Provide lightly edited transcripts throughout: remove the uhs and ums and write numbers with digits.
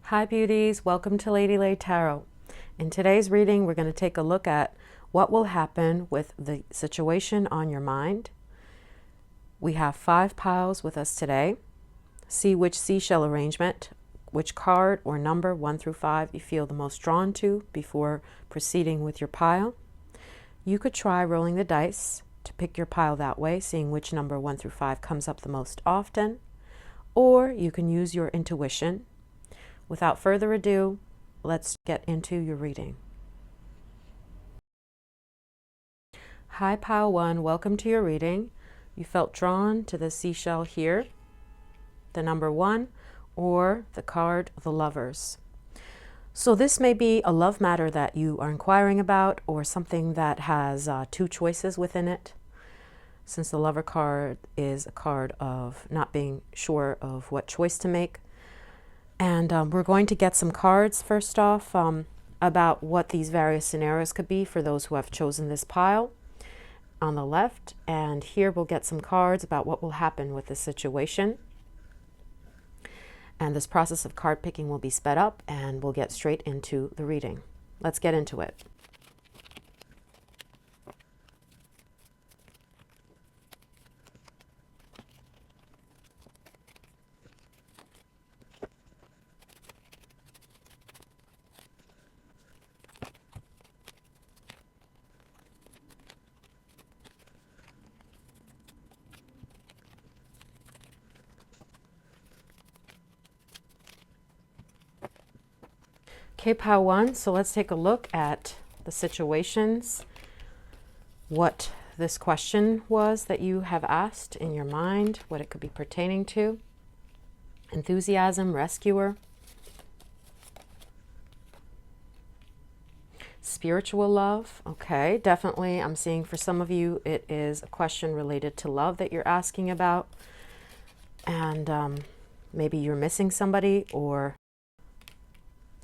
Hi beauties, welcome to Lady Lay Tarot. In today's reading, we're going to take a look at what will happen with the situation on your mind. We have 5 piles with us today. See which seashell arrangement, which card or number 1 through 5 you feel the most drawn to before proceeding with your pile. You could try rolling the dice to pick your pile that way, seeing which number 1 through 5 comes up the most often, or you can use your intuition. Without further ado, let's get into your reading. Hi, Pile 1. Welcome to your reading. You felt drawn to the seashell here, the number 1, or the card, the Lovers. So this may be a love matter that you are inquiring about, or something that has 2 choices within it. Since the Lover card is a card of not being sure of what choice to make. And we're going to get some cards first off about what these various scenarios could be for those who have chosen this pile on the left. And here we'll get some cards about what will happen with this situation. And this process of card picking will be sped up and we'll get straight into the reading. Let's get into it. Okay, pile 1, so let's take a look at the situations, what this question was that you have asked in your mind, what it could be pertaining to. Enthusiasm, rescuer, spiritual love. Okay, definitely I'm seeing for some of you it is a question related to love that you're asking about, and maybe you're missing somebody, or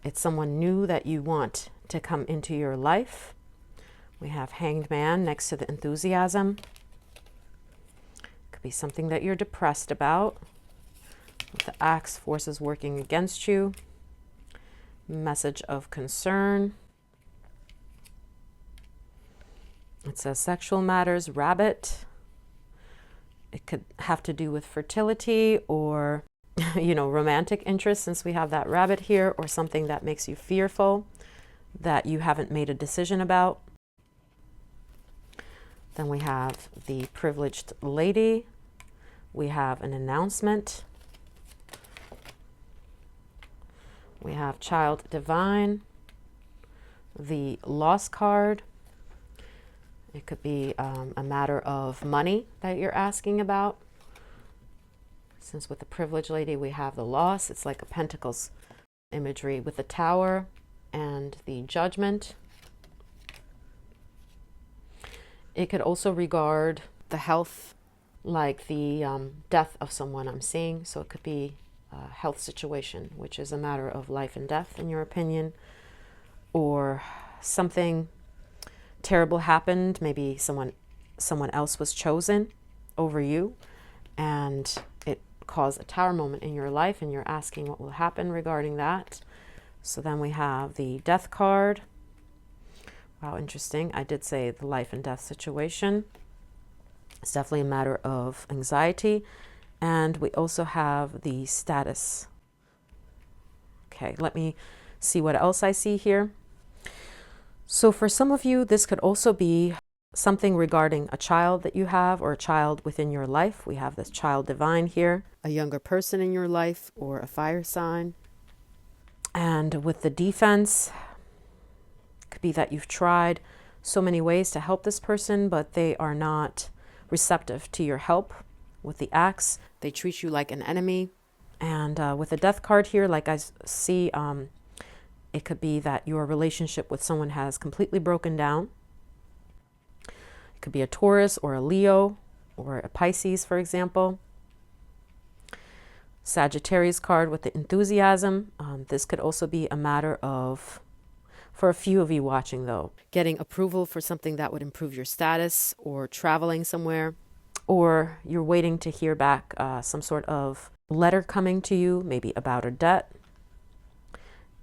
it's someone new that you want to come into your life. We have Hanged Man next to the enthusiasm. Could be something that you're depressed about. With the Axe, forces working against you. Message of concern. It says sexual matters, rabbit. It could have to do with fertility or romantic interest, since we have that rabbit here, or something that makes you fearful that you haven't made a decision about. Then we have the privileged lady. We have an announcement. We have child divine. The loss card. It could be a matter of money that you're asking about. Since with the privileged lady we have the loss, it's like a pentacles imagery with the tower and the judgment. It could also regard the health, like the death of someone I'm seeing. So it could be a health situation, which is a matter of life and death in your opinion, or something terrible happened. Maybe someone else was chosen over you, and it cause a tower moment in your life, and you're asking what will happen regarding that. So then we have the death card. Wow, interesting. I did say the life and death situation. It's definitely a matter of anxiety. And we also have the status. Okay, let me see what else I see here. So for some of you, this could also be something regarding a child that you have, or a child within your life. We have this child divine here, a younger person in your life, or a fire sign. And with the defense, it could be that you've tried so many ways to help this person, but they are not receptive to your help. With the Axe, they treat you like an enemy. And with the death card here, like I see, it could be that your relationship with someone has completely broken down. Could be a Taurus or a Leo or a Pisces, for example. Sagittarius card with the enthusiasm. This could also be a matter of, for a few of you watching though, getting approval for something that would improve your status, or traveling somewhere, or you're waiting to hear back some sort of letter coming to you, maybe about a debt.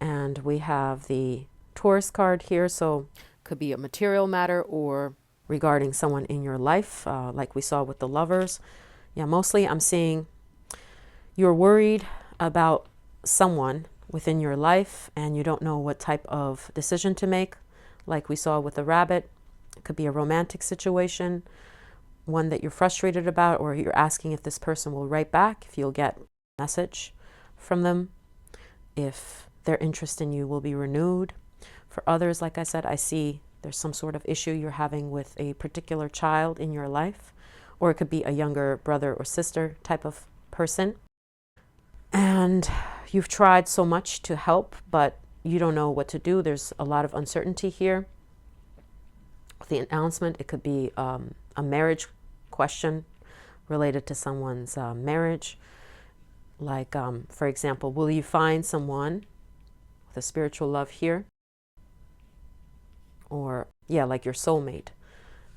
And we have the Taurus card here, so could be a material matter or regarding someone in your life, like we saw with the Lovers. Yeah, mostly I'm seeing you're worried about someone within your life and you don't know what type of decision to make, like we saw with the Rabbit. It could be a romantic situation, one that you're frustrated about, or you're asking if this person will write back, if you'll get a message from them, if their interest in you will be renewed. For others, like I said, I see there's some sort of issue you're having with a particular child in your life, or it could be a younger brother or sister type of person. And you've tried so much to help, but you don't know what to do. There's a lot of uncertainty here. The announcement, it could be a marriage question related to someone's marriage. Like, for example, will you find someone with a spiritual love here? Or, yeah, like your soulmate.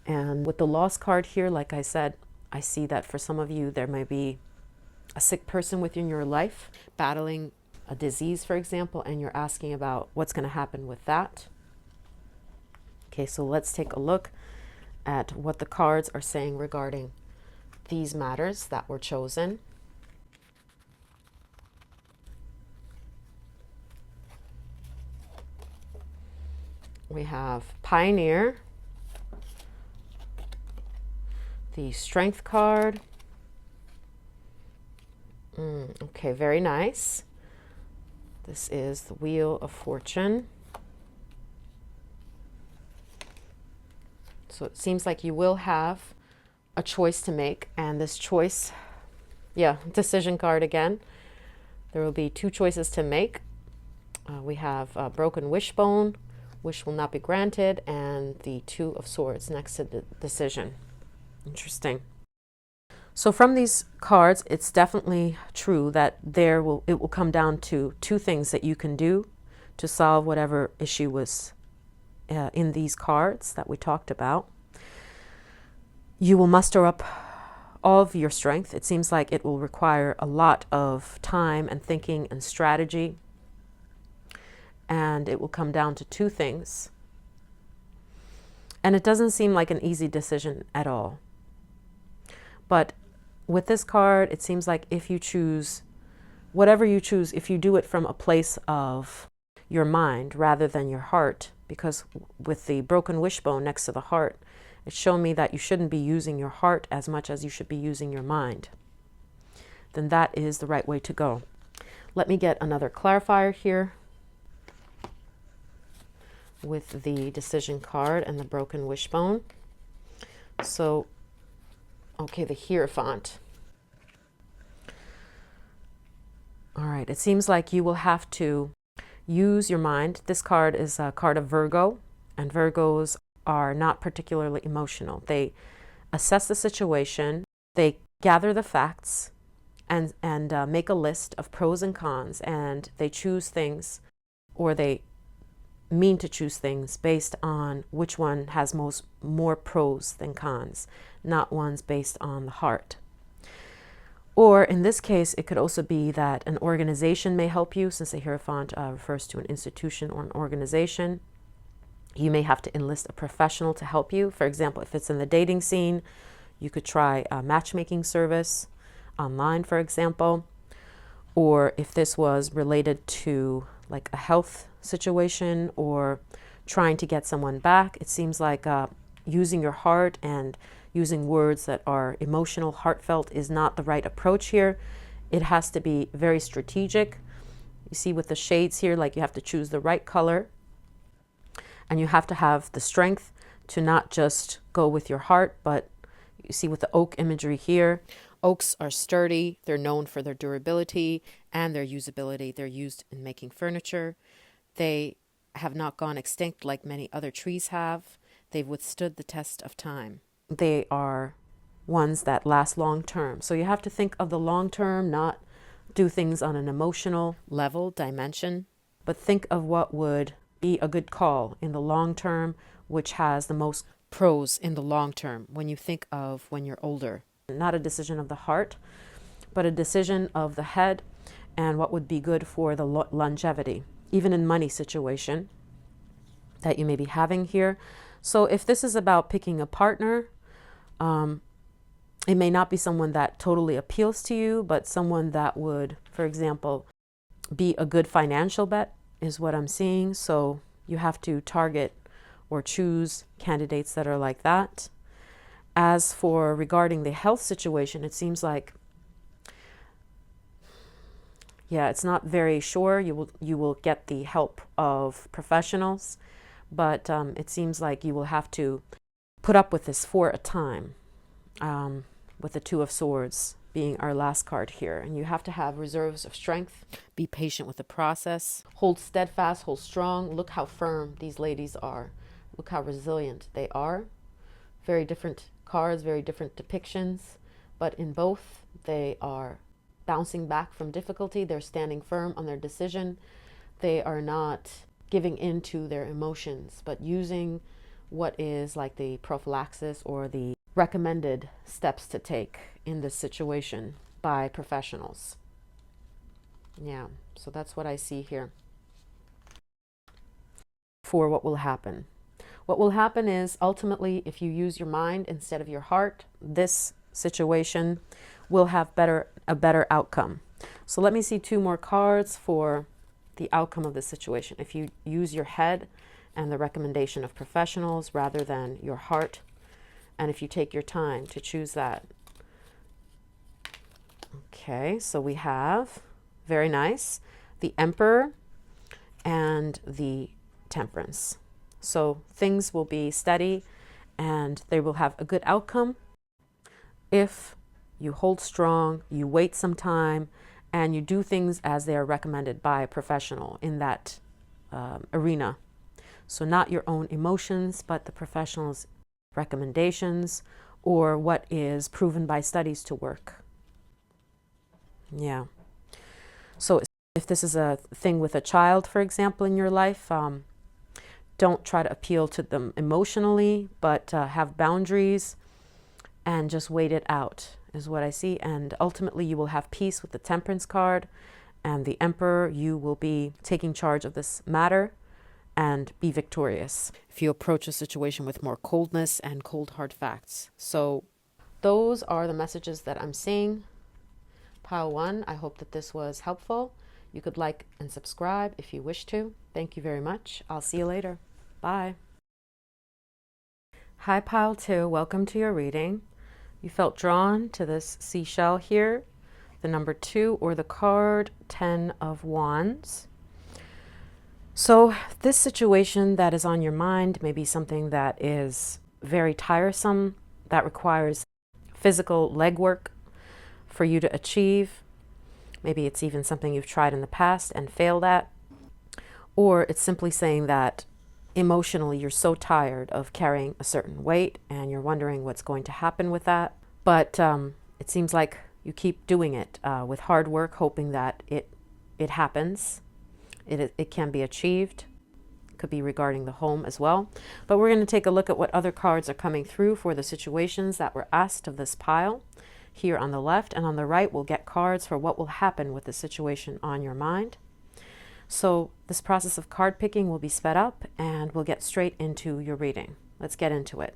And with the Lost card here, like I said, I see that for some of you, there may be a sick person within your life battling a disease, for example, and you're asking about what's going to happen with that. Okay, so let's take a look at what the cards are saying regarding these matters that were chosen. We have Pioneer, the Strength card. Okay, very nice. This is the Wheel of Fortune. So it seems like you will have a choice to make, and this choice, yeah, decision card again. There will be two choices to make. We have Broken Wishbone, wish will not be granted, and the Two of Swords next to the decision. Interesting. So from these cards, it's definitely true that it will come down to two things that you can do to solve whatever issue was in these cards that we talked about. You will muster up all of your strength. It seems like it will require a lot of time and thinking and strategy. And it will come down to two things. And it doesn't seem like an easy decision at all. But with this card, it seems like if you choose, whatever you choose, if you do it from a place of your mind rather than your heart, because with the broken wishbone next to the heart, it's shown me that you shouldn't be using your heart as much as you should be using your mind. Then that is the right way to go. Let me get another clarifier here with the decision card and the broken wishbone. So, okay, the Hierophant. All right, it seems like you will have to use your mind. This card is a card of Virgo, and Virgos are not particularly emotional. They assess the situation, they gather the facts, and make a list of pros and cons, and they choose things, or they mean to choose things based on which one has more pros than cons, not ones based on the heart. Or in this case, it could also be that an organization may help you, since the Hierophant refers to an institution or an organization. You may have to enlist a professional to help you. For example, if it's in the dating scene, you could try a matchmaking service online, for example. Or if this was related to like a health situation or trying to get someone back, it seems like using your heart and using words that are emotional, heartfelt is not the right approach here. It has to be very strategic. You see with the shades here, like you have to choose the right color, and you have to have the strength to not just go with your heart, but you see with the oak imagery here, oaks are sturdy, they're known for their durability and their usability. They're used in making furniture. They have not gone extinct like many other trees have. They've withstood the test of time. They are ones that last long term. So you have to think of the long term, not do things on an emotional level, dimension, but think of what would be a good call in the long term, which has the most pros in the long term when you think of when you're older. Not a decision of the heart, but a decision of the head and what would be good for the longevity. even in money situation that you may be having here. So if this is about picking a partner, it may not be someone that totally appeals to you, but someone that would, for example, be a good financial bet is what I'm seeing. So you have to target or choose candidates that are like that. As for regarding the health situation, it seems like, yeah, it's not very sure. You will get the help of professionals, but it seems like you will have to put up with this for a time, with the Two of Swords being our last card here. And you have to have reserves of strength, be patient with the process, hold steadfast, hold strong. Look how firm these ladies are. Look how resilient they are. Very different cards, very different depictions, but in both they are bouncing back from difficulty. They're standing firm on their decision. They are not giving in to their emotions, but using what is like the prophylaxis or the recommended steps to take in this situation by professionals. Yeah, so that's what I see here for what will happen. What will happen is ultimately, if you use your mind instead of your heart, this situation will have a better outcome. So let me see 2 more cards for the outcome of the situation. If you use your head and the recommendation of professionals rather than your heart, and if you take your time to choose that. Okay, so we have, very nice, the Emperor and the Temperance. So things will be steady and they will have a good outcome if you hold strong, you wait some time, and you do things as they are recommended by a professional in that arena. So not your own emotions, but the professional's recommendations or what is proven by studies to work. Yeah. So if this is a thing with a child, for example, in your life, don't try to appeal to them emotionally, but have boundaries and just wait it out is what I see. And ultimately you will have peace with the Temperance card and the Emperor. You will be taking charge of this matter and be victorious if you approach a situation with more coldness and cold hard facts. So those are the messages that I'm seeing. Pile 1, I hope that this was helpful. You could like and subscribe if you wish to. Thank you very much. I'll see you later. Bye. Hi, Pile 2. Welcome to your reading. You felt drawn to this seashell here, the number 2, or the card 10 of Wands. So this situation that is on your mind may be something that is very tiresome, that requires physical legwork for you to achieve. Maybe it's even something you've tried in the past and failed at. Or it's simply saying that emotionally you're so tired of carrying a certain weight and you're wondering what's going to happen with that. But it seems like you keep doing it with hard work, hoping that it happens. It can be achieved. It could be regarding the home as well. But we're going to take a look at what other cards are coming through for the situations that were asked of this pile. Here on the left and on the right, we'll get cards for what will happen with the situation on your mind. So this process of card picking will be sped up and we'll get straight into your reading. Let's get into it.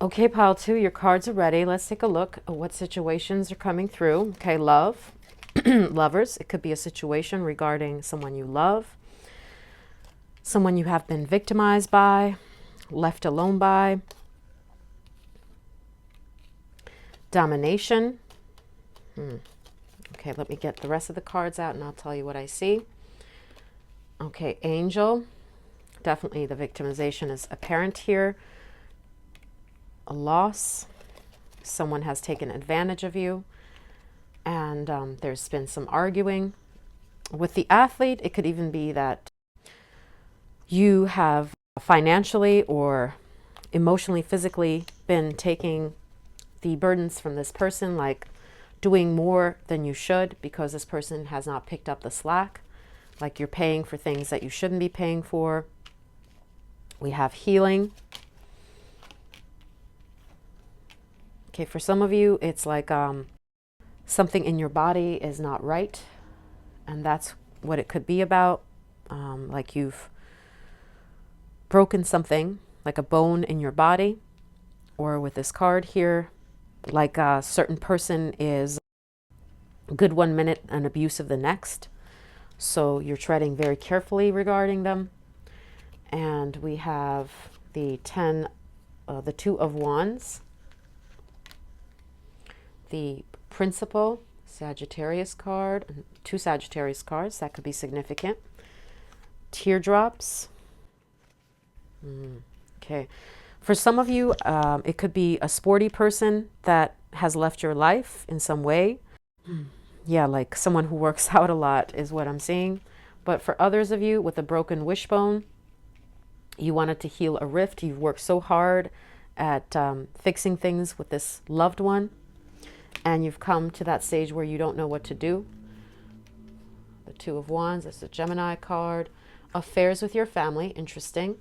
Okay, pile 2, your cards are ready. Let's take a look at what situations are coming through. Okay, love, lovers. It could be a situation regarding someone you love, someone you have been victimized by, left alone by, domination. Okay, let me get the rest of the cards out and I'll tell you what I see. Okay, angel. Definitely the victimization is apparent here. A loss. Someone has taken advantage of you and there's been some arguing With the athlete, it could even be that you have financially or emotionally, physically been taking the burdens from this person, like doing more than you should because this person has not picked up the slack, like you're paying for things that you shouldn't be paying for. We have healing. Okay, for some of you, it's like something in your body is not right, and that's what it could be about. Like you've broken something, like a bone in your body, or with this card here, like a certain person is good one minute and abusive the next. So you're treading very carefully regarding them. And we have the the Two of Wands, the Principal, Sagittarius card, and two Sagittarius cards. That could be significant. Teardrops. Okay. For some of you, it could be a sporty person that has left your life in some way. Yeah, like someone who works out a lot is what I'm seeing. But for others of you with a broken wishbone, you wanted to heal a rift. You've worked so hard at fixing things with this loved one, and you've come to that stage where you don't know what to do. The Two of Wands, that's the Gemini card. Affairs with your family, interesting.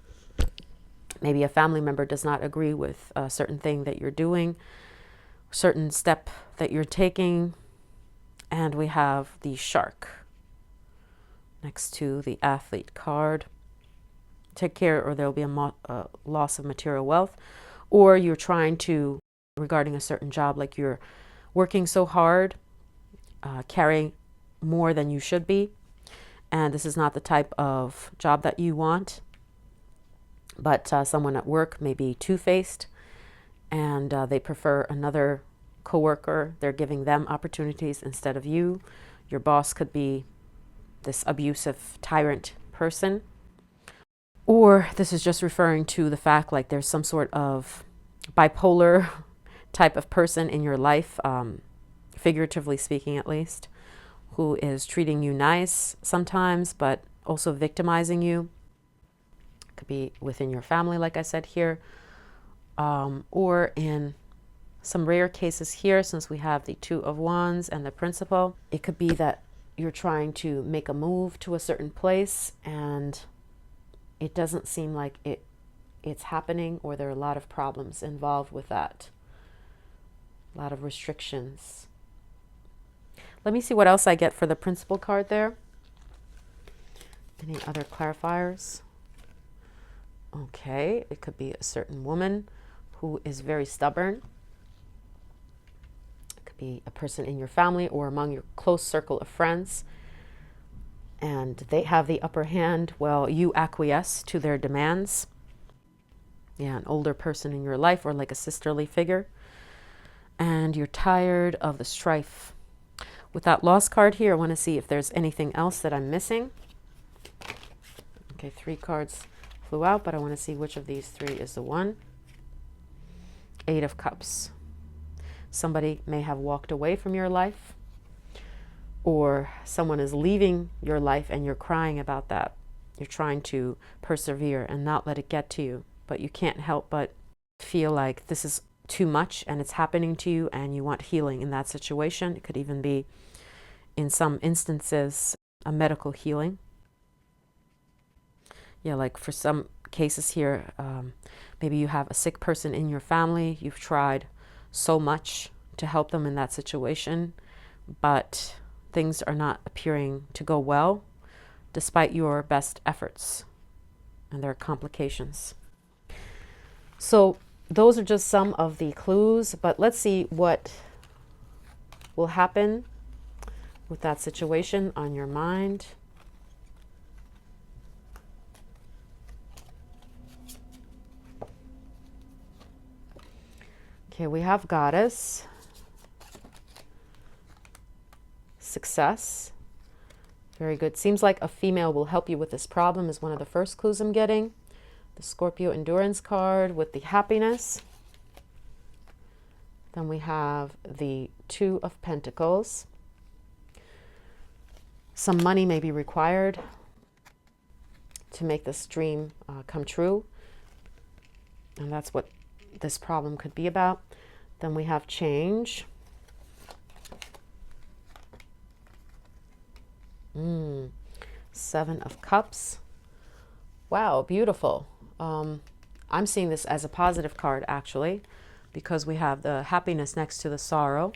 Maybe a family member does not agree with a certain thing that you're doing, certain step that you're taking. And we have the Shark next to the Athlete card. Take care or there'll be a loss of material wealth. Or you're trying to, regarding a certain job, like you're working so hard, carrying more than you should be. And this is not the type of job that you want. But someone at work may be two-faced, and they prefer another coworker. They're giving them opportunities instead of you. Your boss could be this abusive tyrant person. Or this is just referring to the fact like there's some sort of bipolar type of person in your life, figuratively speaking at least, who is treating you nice sometimes, but also victimizing you. Could be within your family, like I said here, or in some rare cases here, since we have the Two of Wands and the Principal, it could be that you're trying to make a move to a certain place and it doesn't seem like it's happening, or there are a lot of problems involved with that, a lot of restrictions. Let me see what else I get for the Principal card there. Any other clarifiers? Okay, it could be a certain woman who is very stubborn. It could be a person in your family or among your close circle of friends. And they have the upper hand. Well, you acquiesce to their demands. Yeah, an older person in your life or like a sisterly figure. And you're tired of the strife. With that Lost card here, I want to see if there's anything else that I'm missing. Okay, 3 cards flew out, but I want to see which of these 3 is the one. 8 of Cups. Somebody may have walked away from your life, or someone is leaving your life and you're crying about that. You're trying to persevere and not let it get to you, but you can't help but feel like this is too much and it's happening to you and you want healing in that situation. It could even be, in some instances, a medical healing. Yeah, like for some cases here, maybe you have a sick person in your family. You've tried so much to help them in that situation, but things are not appearing to go well despite your best efforts, and there are complications. So those are just some of the clues, but let's see what will happen with that situation on your mind. Okay, we have Goddess, Success. Very good. Seems like a female will help you with this problem is one of the first clues I'm getting. The Scorpio Endurance card with the Happiness. Then we have the Two of Pentacles. Some money may be required to make this dream come true. And that's what this problem could be about. Then we have change. Seven of Cups. Wow, beautiful. I'm seeing this as a positive card, actually, because we have the happiness next to the sorrow.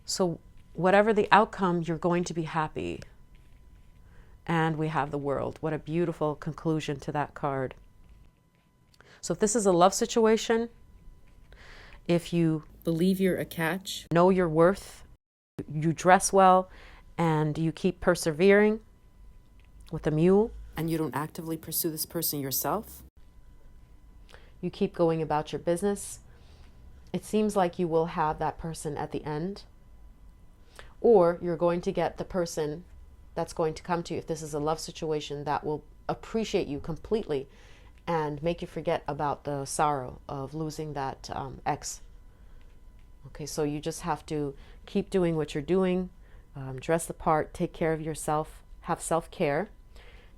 So whatever the outcome, you're going to be happy. And we have the World. What a beautiful conclusion to that card. So if this is a love situation, if you believe you're a catch, know your worth, you dress well, and you keep persevering with a mule, and you don't actively pursue this person yourself, you keep going about your business, it seems like you will have that person at the end, or you're going to get the person that's going to come to you, if this is a love situation, that will appreciate you completely and make you forget about the sorrow of losing that ex. Okay, so you just have to keep doing what you're doing, dress the part, take care of yourself, have self-care,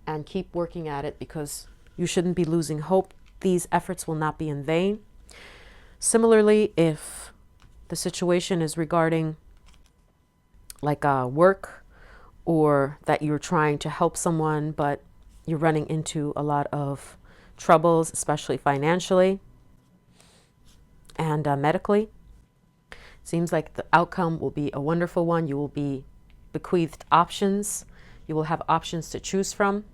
and keep working at it, because you shouldn't be losing hope. These efforts will not be in vain. Similarly, if the situation is regarding like work, or that you're trying to help someone, but you're running into a lot of troubles, especially financially and medically, seems like the outcome will be a wonderful one. You will be bequeathed options. You will have options to choose from.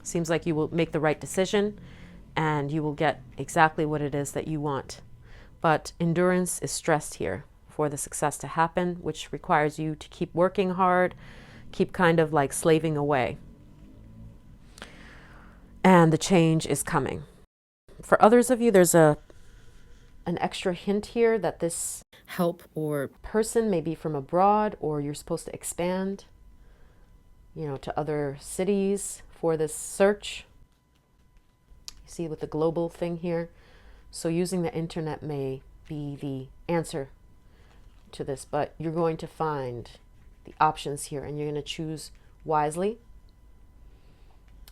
Seems like you will make the right decision and you will get exactly what it is that you want. But endurance is stressed here for the success to happen, which requires you to keep working hard, keep kind of like slaving away. And the change is coming. For others of you, there's an extra hint here that this help or person may be from abroad, or you're supposed to expand, you know, to other cities for this search. You see with the global thing here. So using the internet may be the answer to this, but you're going to find the options here and you're going to choose wisely.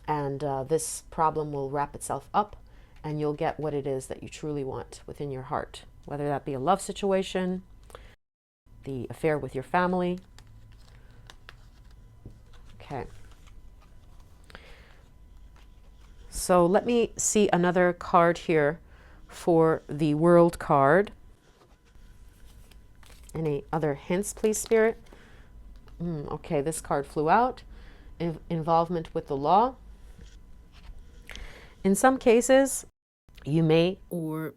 And this problem will wrap itself up and you'll get what it is that you truly want within your heart, whether that be a love situation, the affair with your family. Okay. So let me see another card here for the World card. Any other hints, please, Spirit? Okay, this card flew out. Involvement with the law. In some cases, you may or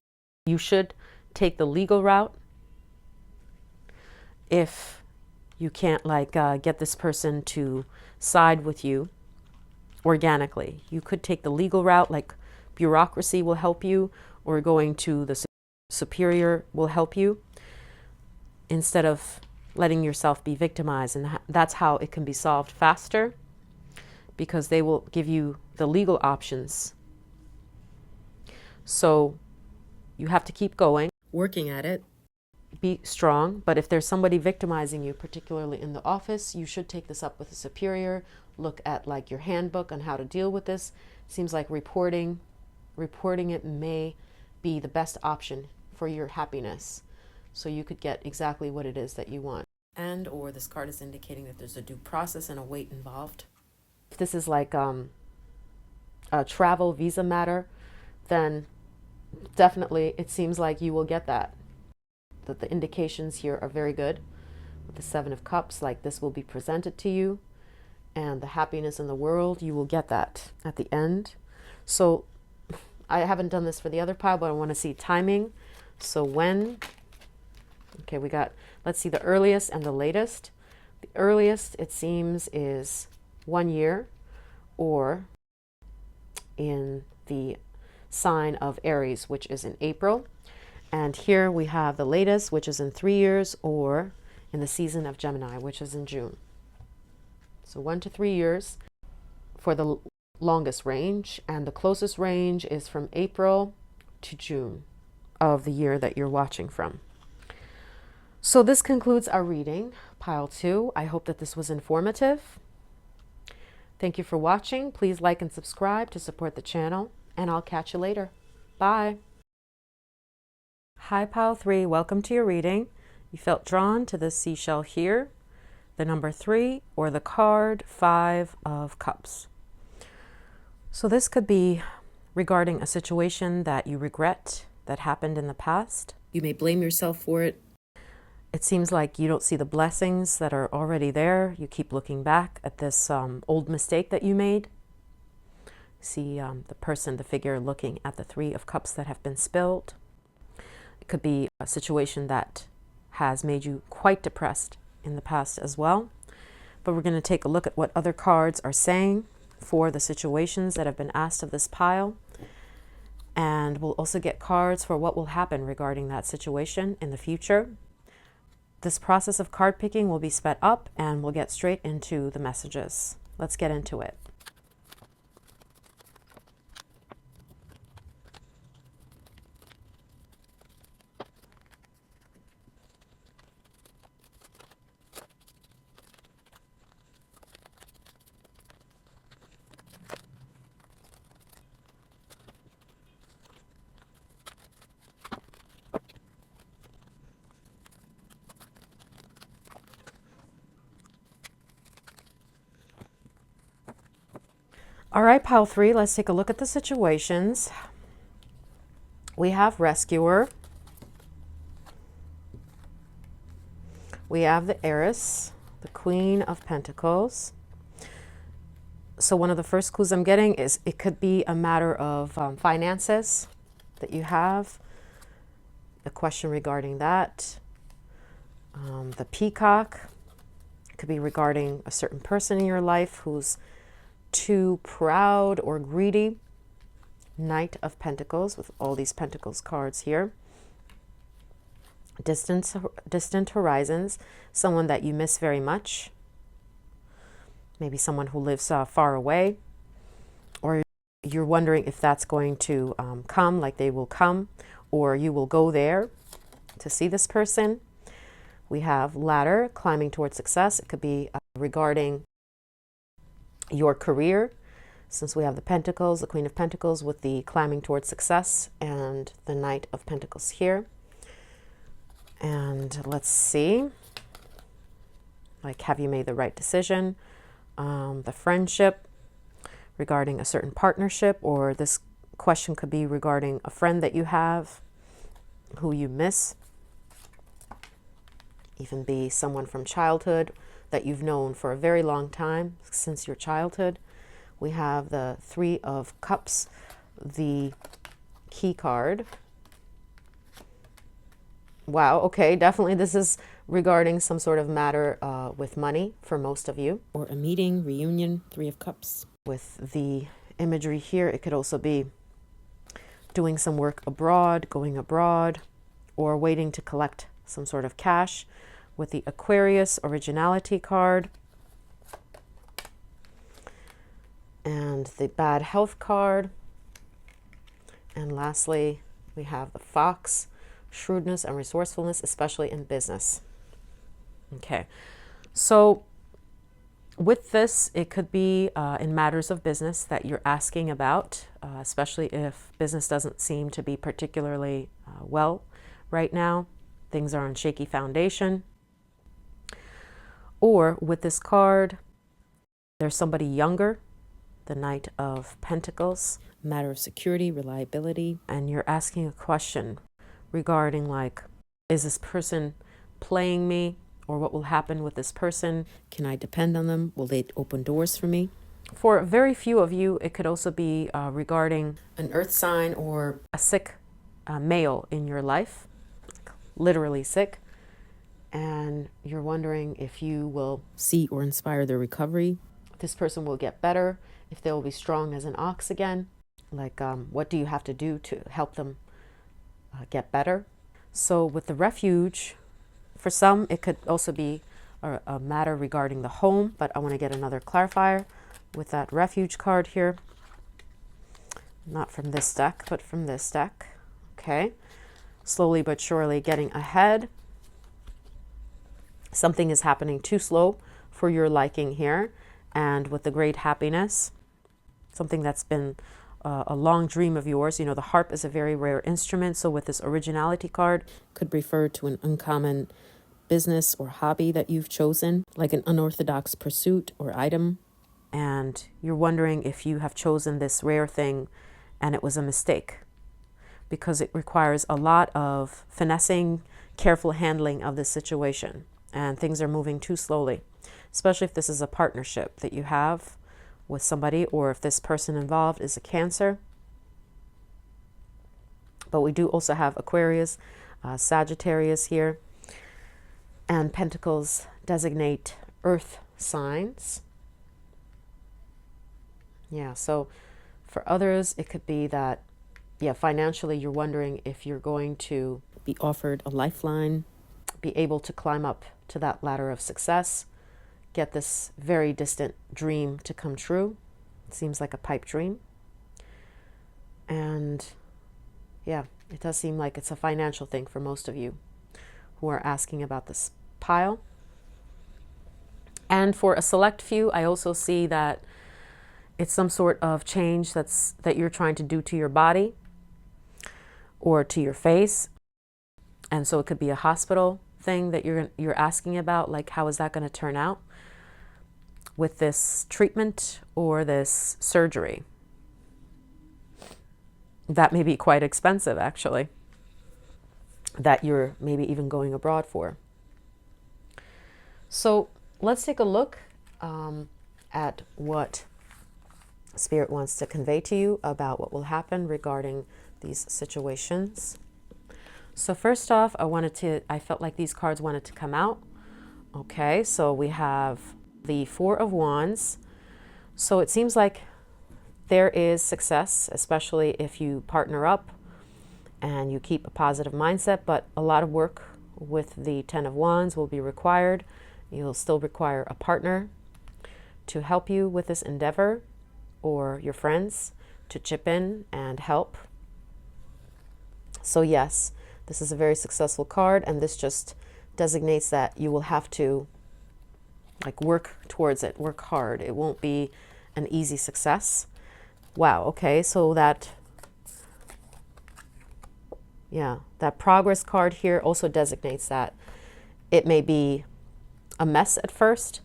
you should take the legal route if you can't get this person to side with you organically. You could take the legal route, like bureaucracy will help you, or going to the superior will help you, instead of letting yourself be victimized. And that's how it can be solved faster, because they will give you the legal options. So you have to keep going, working at it, be strong. But if there's somebody victimizing you, particularly in the office, you should take this up with a superior. Look at like your handbook on how to deal with this. Seems like reporting it may be the best option for your happiness, so you could get exactly what it is that you want. And or this card is indicating that there's a due process and a wait involved. If this is like a travel visa matter, then definitely it seems like you will get that the indications here are very good. With the Seven of Cups, like this will be presented to you, and the happiness in the world, you will get that at the end. So I haven't done this for the other pile, but I want to see timing. So when, okay, we got, let's see the earliest and the latest. The earliest, it seems, is 1 year, or in the sign of Aries, which is in April. And here we have the latest, which is in 3 years, or in the season of Gemini, which is in June. So 1 to 3 years for the longest range, and the closest range is from April to June of the year that you're watching from. So this concludes our reading, pile 2. I hope that this was informative. Thank you for watching. Please like and subscribe to support the channel, and I'll catch you later. Bye. Hi, pile 3. Welcome to your reading. You felt drawn to this seashell here, the number 3, or the card 5 of Cups. So this could be regarding a situation that you regret that happened in the past. You may blame yourself for it. It seems like you don't see the blessings that are already there. You keep looking back at this old mistake that you made. See the figure looking at the 3 of Cups that have been spilled. It could be a situation that has made you quite depressed in the past as well. But we're going to take a look at what other cards are saying for the situations that have been asked of this pile. And we'll also get cards for what will happen regarding that situation in the future. This process of card picking will be sped up, and we'll get straight into the messages. Let's get into it. All right, pile 3, let's take a look at the situations. We have Rescuer. We have the Heiress, the Queen of Pentacles. So one of the first clues I'm getting is it could be a matter of finances that you have. A question regarding that. The Peacock. It could be regarding a certain person in your life who's too proud or greedy. Knight of Pentacles with all these Pentacles cards here. Distant horizons, someone that you miss very much. Maybe someone who lives far away, or you're wondering if that's going to come, like they will come, or you will go there to see this person. We have Ladder, climbing towards success. It could be regarding your career, since we have the Pentacles, the Queen of Pentacles with the climbing towards success, and the Knight of Pentacles here. And let's see, like, have you made the right decision? The friendship, regarding a certain partnership, or this question could be regarding a friend that you have who you miss. Even be someone from childhood that you've known for a very long time, since your childhood. We have the 3 of Cups, the key card. Wow, okay, definitely this is regarding some sort of matter with money for most of you. Or a meeting, reunion, 3 of Cups. With the imagery here, it could also be doing some work abroad, going abroad, or waiting to collect some sort of cash. With the Aquarius originality card. And the bad health card. And lastly, we have the Fox, shrewdness and resourcefulness, especially in business. Okay, so with this, it could be in matters of business that you're asking about, especially if business doesn't seem to be particularly well right now. Things are on shaky foundation. Or with this card, there's somebody younger, the Knight of Pentacles, matter of security, reliability, and you're asking a question regarding, like, is this person playing me, or what will happen with this person? Can I depend on them? Will they open doors for me? For very few of you, it could also be regarding an earth sign or a sick male in your life, literally sick. And you're wondering if you will see or inspire their recovery. This person will get better, if they will be strong as an ox again. Like, what do you have to do to help them get better? So with the Refuge, for some, it could also be a matter regarding the home, but I want to get another clarifier with that Refuge card here. Not from this deck, but from this deck. Okay. Slowly but surely getting ahead. Something is happening too slow for your liking here. And with the great happiness, something that's been a long dream of yours. You know, the harp is a very rare instrument. So with this originality card, could refer to an uncommon business or hobby that you've chosen, like an unorthodox pursuit or item. And you're wondering if you have chosen this rare thing and it was a mistake, because it requires a lot of finessing, careful handling of this situation. And things are moving too slowly, especially if this is a partnership that you have with somebody, or if this person involved is a Cancer. But we do also have Aquarius, Sagittarius here, and Pentacles designate earth signs. Yeah, so for others, it could be that, yeah, financially, you're wondering if you're going to be offered a lifeline, be able to climb up to that ladder of success, get this very distant dream to come true. It seems like a pipe dream. And yeah, it does seem like it's a financial thing for most of you who are asking about this pile. And for a select few, I also see that it's some sort of change that you're trying to do to your body or to your face. And so it could be a hospital thing that you're asking about, like how is that going to turn out with this treatment or this surgery. That may be quite expensive, actually, that you're maybe even going abroad for. So let's take a look at what Spirit wants to convey to you about what will happen regarding these situations. So first off, I felt like these cards wanted to come out. Okay, so we have the Four of Wands. So it seems like there is success, especially if you partner up and you keep a positive mindset, but a lot of work with the Ten of Wands will be required. You'll still require a partner to help you with this endeavor, or your friends to chip in and help. So yes, this is a very successful card, and this just designates that you will have to work towards it, work hard. It won't be an easy success. Wow, okay, so that progress card here also designates that it may be a mess at first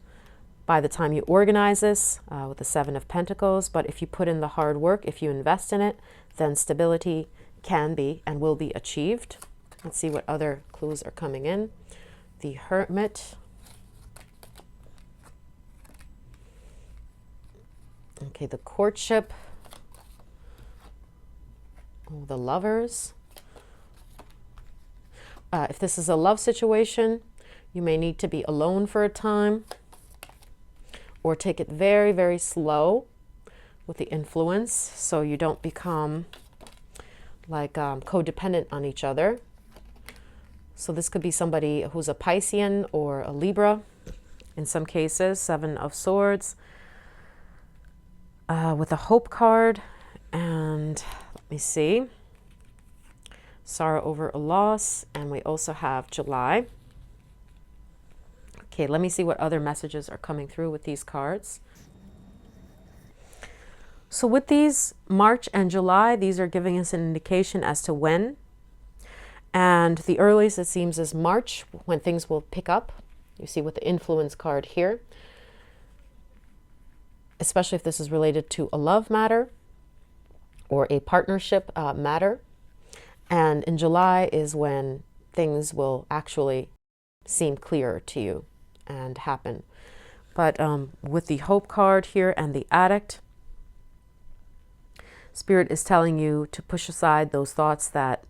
by the time you organize this with the Seven of Pentacles, but if you put in the hard work, if you invest in it, then stability can be and will be achieved. Let's see what other clues are coming in. The Hermit. Okay, the Courtship. Oh, the Lovers. If this is a love situation, you may need to be alone for a time, or take it very, very slow with the influence so you don't become codependent on each other. So this could be somebody who's a Piscean or a Libra in some cases. Seven of Swords with a Hope card. And let me see. Sorrow over a loss. And we also have July. Okay, let me see what other messages are coming through with these cards. So with these March and July, these are giving us an indication as to when. And the earliest, it seems, is March, when things will pick up. You see with the Influence card here. Especially if this is related to a love matter or a partnership matter. And in July is when things will actually seem clearer to you and happen. But with the Hope card here and the Addict, Spirit is telling you to push aside those thoughts that,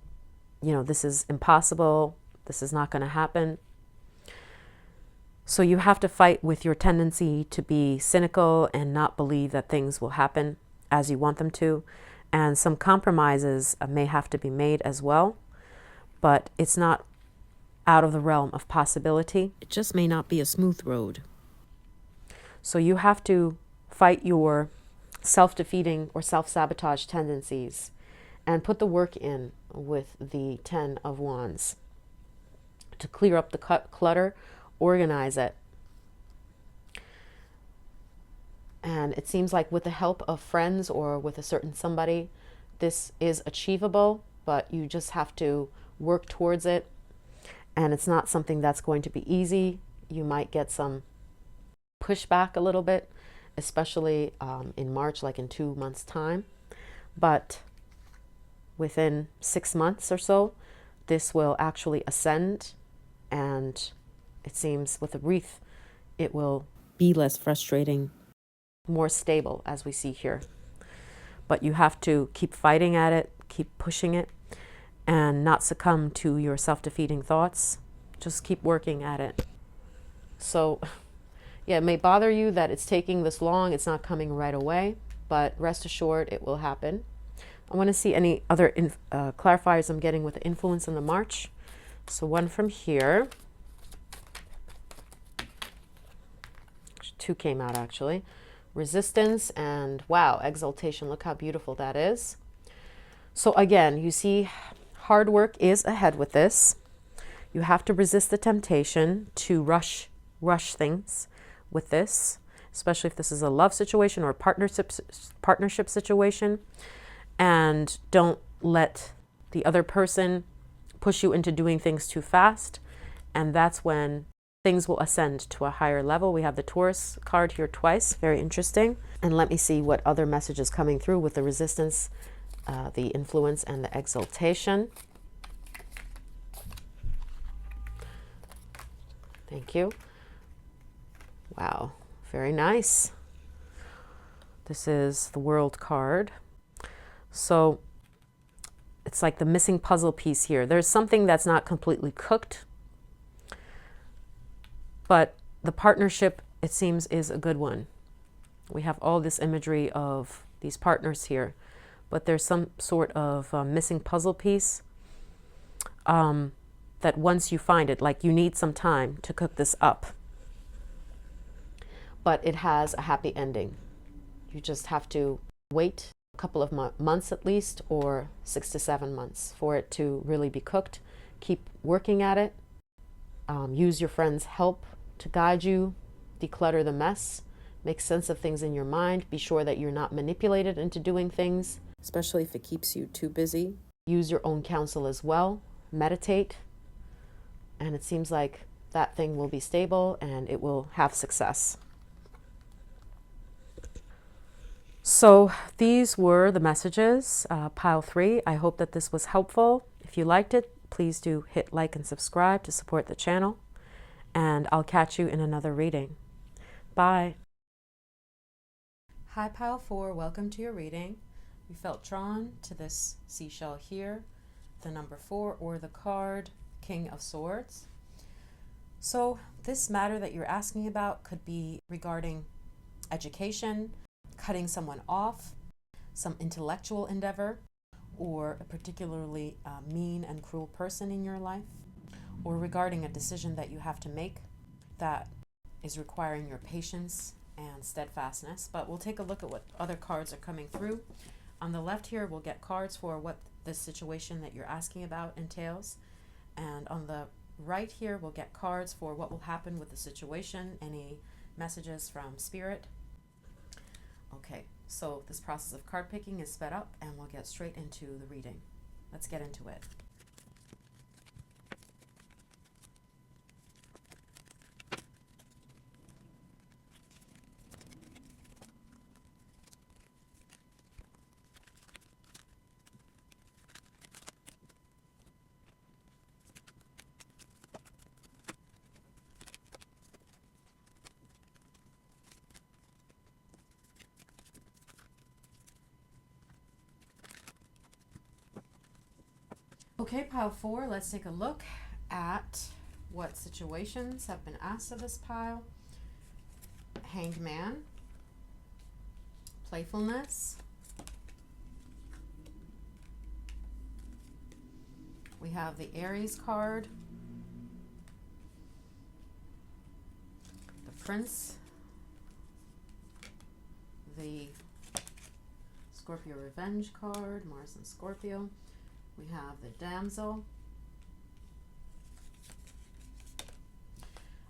you know, this is impossible, this is not going to happen. So you have to fight with your tendency to be cynical and not believe that things will happen as you want them to. And some compromises may have to be made as well, but it's not out of the realm of possibility. It just may not be a smooth road. So you have to fight your self-defeating or self-sabotage tendencies and put the work in with the Ten of Wands to clear up the clutter organize it. And it seems like with the help of friends or with a certain somebody, this is achievable, but you just have to work towards it. And it's not something that's going to be easy. You might get some pushback a little bit, especially in March, like in 2 months' time. But within 6 months or so, this will actually ascend. And it seems with a wreath, it will be less frustrating, more stable, as we see here. But you have to keep fighting at it, keep pushing it, and not succumb to your self-defeating thoughts. Just keep working at it. So yeah, it may bother you that it's taking this long. It's not coming right away, but rest assured it will happen. I want to see any other clarifiers I'm getting with the influence in the March. So one from here. 2 came out actually. Resistance and wow, exaltation. Look how beautiful that is. So again, you see hard work is ahead with this. You have to resist the temptation to rush things with this, especially if this is a love situation or a partnership situation. And don't let the other person push you into doing things too fast. And that's when things will ascend to a higher level. We have the Taurus card here twice. Very interesting. And let me see what other message is coming through with the resistance, the influence, and the exaltation. Thank you. Wow, very nice. This is the World card. So it's like the missing puzzle piece here. There's something that's not completely cooked, but the partnership, it seems, is a good one. We have all this imagery of these partners here, but there's some sort of missing puzzle piece that once you find it, like you need some time to cook this up. But it has a happy ending. You just have to wait a couple of months at least, or 6 to 7 months for it to really be cooked. Keep working at it. Use your friends' help to guide you. Declutter the mess. Make sense of things in your mind. Be sure that you're not manipulated into doing things, especially if it keeps you too busy. Use your own counsel as well. Meditate. And it seems like that thing will be stable and it will have success. So these were the messages, pile 3. I hope that this was helpful. If you liked it, please do hit like and subscribe to support the channel. And I'll catch you in another reading. Bye. Hi, pile 4. Welcome to your reading. You felt drawn to this seashell here, the number 4, or the card King of Swords. So this matter that you're asking about could be regarding education, cutting someone off, some intellectual endeavor, or a particularly mean and cruel person in your life, or regarding a decision that you have to make that is requiring your patience and steadfastness. But we'll take a look at what other cards are coming through. On the left here, we'll get cards for what this situation that you're asking about entails. And on the right here, we'll get cards for what will happen with the situation, any messages from Spirit. Okay, so this process of card picking is sped up and we'll get straight into the reading. Let's get into it. Okay, pile 4, let's take a look at what situations have been asked of this pile. Hanged Man, playfulness. We have the Aries card, the Prince, the Scorpio Revenge card, Mars and Scorpio. We have the Damsel.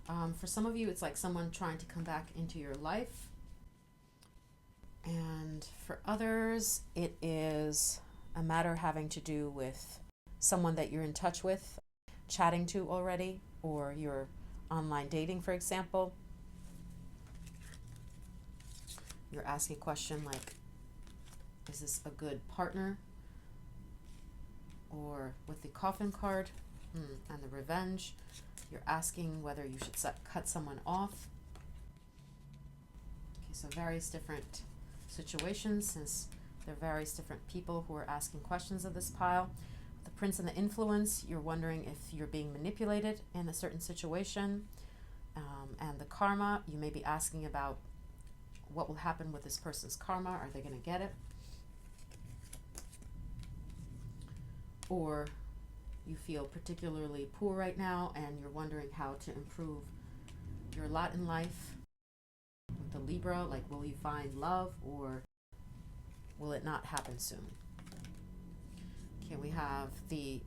For some of you, it's like someone trying to come back into your life. And for others, it is a matter having to do with someone that you're in touch with, chatting to already, or you're online dating, for example. You're asking a question like, is this a good partner? Or with the coffin card and the revenge, you're asking whether you should cut someone off. Okay, so various different situations, since there are various different people who are asking questions of this pile. The Prince and the Influence, you're wondering if you're being manipulated in a certain situation. And the Karma, you may be asking about what will happen with this person's karma. Are they going to get it? Or you feel particularly poor right now and you're wondering how to improve your lot in life. With the Libra, like, will you find love or will it not happen soon? Okay, we have the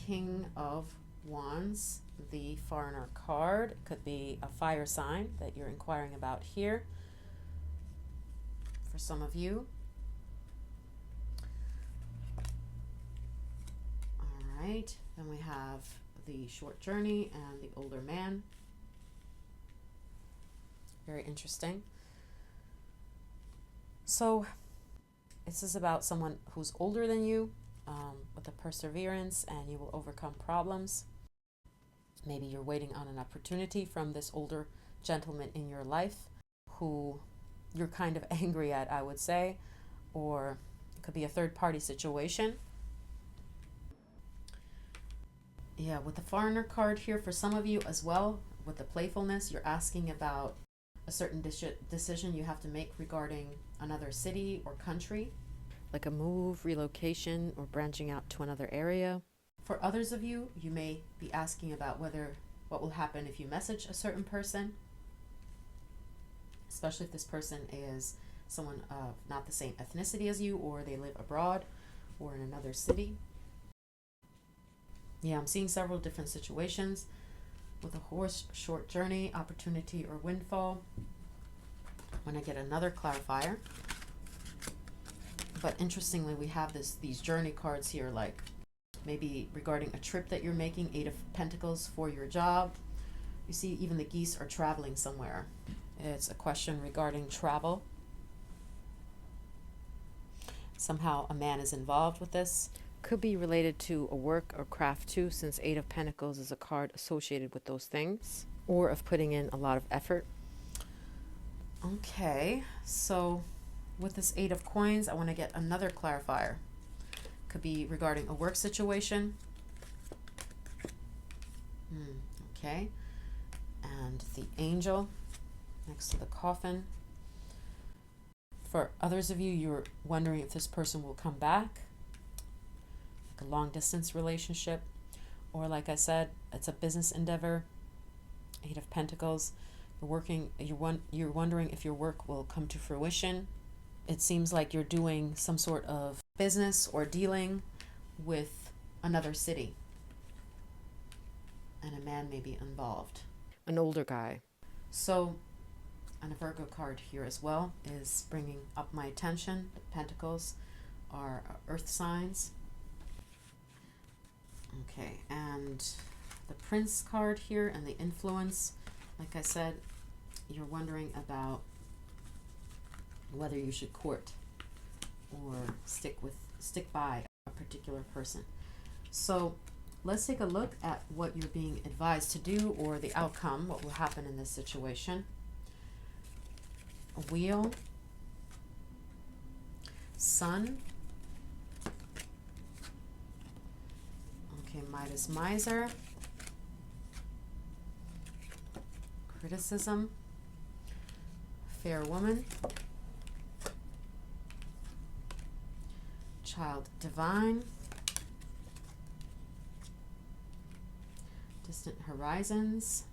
King of Wands, the Foreigner card. It could be a fire sign that you're inquiring about here for some of you. All right, then we have the Short Journey and the Older Man. Very interesting. So this is about someone who's older than you, with a perseverance, and you will overcome problems. Maybe you're waiting on an opportunity from this older gentleman in your life who you're kind of angry at, I would say, or it could be a third-party situation. Yeah, with the Foreigner card here, for some of you as well, with the playfulness, you're asking about a certain decision you have to make regarding another city or country, like a move, relocation, or branching out to another area. For others of you, you may be asking about what will happen if you message a certain person, especially if this person is someone of not the same ethnicity as you, or they live abroad or in another city. Yeah, I'm seeing several different situations with a Horse, Short Journey, opportunity, or windfall. When I get another clarifier. But interestingly, we have these journey cards here, like maybe regarding a trip that you're making, 8 of Pentacles for your job. You see, even the geese are traveling somewhere. It's a question regarding travel. Somehow a man is involved with this. Could be related to a work or craft too, since 8 of Pentacles is a card associated with those things, or of putting in a lot of effort. Okay, so with this 8 of Coins, I want to get another clarifier. Could be regarding a work situation. Okay, and the Angel next to the coffin. For others of you, you're wondering if this person will come back, like a long distance relationship, or like I said, it's a business endeavor. 8 of Pentacles. You're wondering if your work will come to fruition. It seems like you're doing some sort of business or dealing with another city, and a man may be involved, an older guy. So, and a Virgo card here as well is bringing up my attention. The Pentacles are earth signs. Okay, and the Prince card here and the Influence, like I said, you're wondering about whether you should court or stick by a particular person. So let's take a look at what you're being advised to do, or the outcome, what will happen in this situation. A Wheel, Sun, okay, Midas Miser, Criticism, Fair Woman, Child Divine, Distant Horizons,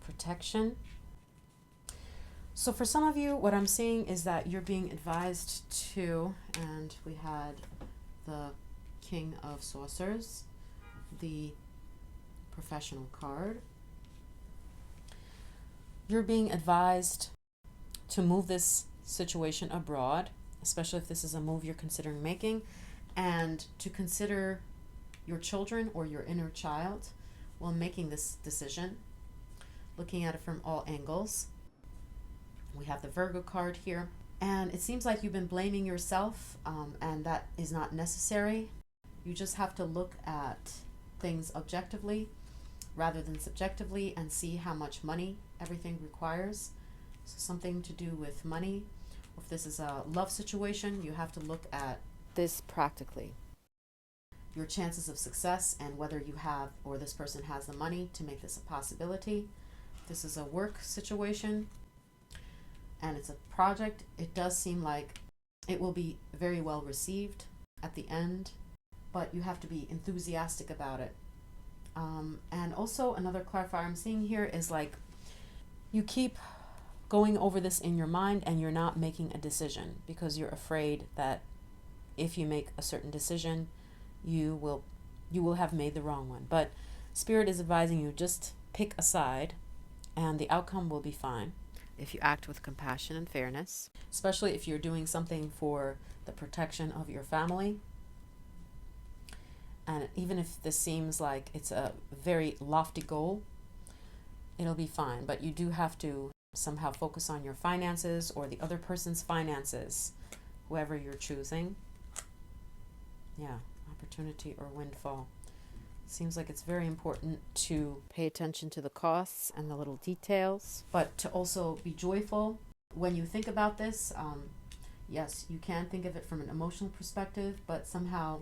Protection. So for some of you, what I'm seeing is that you're being advised to, and we had the King of Saucers, the professional card. You're being advised to move this situation abroad, especially if this is a move you're considering making, and to consider your children or your inner child while making this decision, looking at it from all angles. We have the Virgo card here, and it seems like you've been blaming yourself, and that is not necessary. You just have to look at things objectively rather than subjectively and see how much money everything requires. So something to do with money. If this is a love situation, you have to look at this practically. Your chances of success and whether you have or this person has the money to make this a possibility. If this is a work situation and it's a project, it does seem like it will be very well received at the end, but you have to be enthusiastic about it. And also another clarifier I'm seeing here is like you keep going over this in your mind and you're not making a decision because you're afraid that if you make a certain decision, you will have made the wrong one. But Spirit is advising you just pick a side and the outcome will be fine if you act with compassion and fairness, especially if you're doing something for the protection of your family. And even if this seems like it's a very lofty goal, it'll be fine. But you do have to somehow focus on your finances or the other person's finances, whoever you're choosing. Yeah, opportunity or windfall. Seems like it's very important to pay attention to the costs and the little details, but to also be joyful when you think about this. Yes, you can think of it from an emotional perspective, but somehow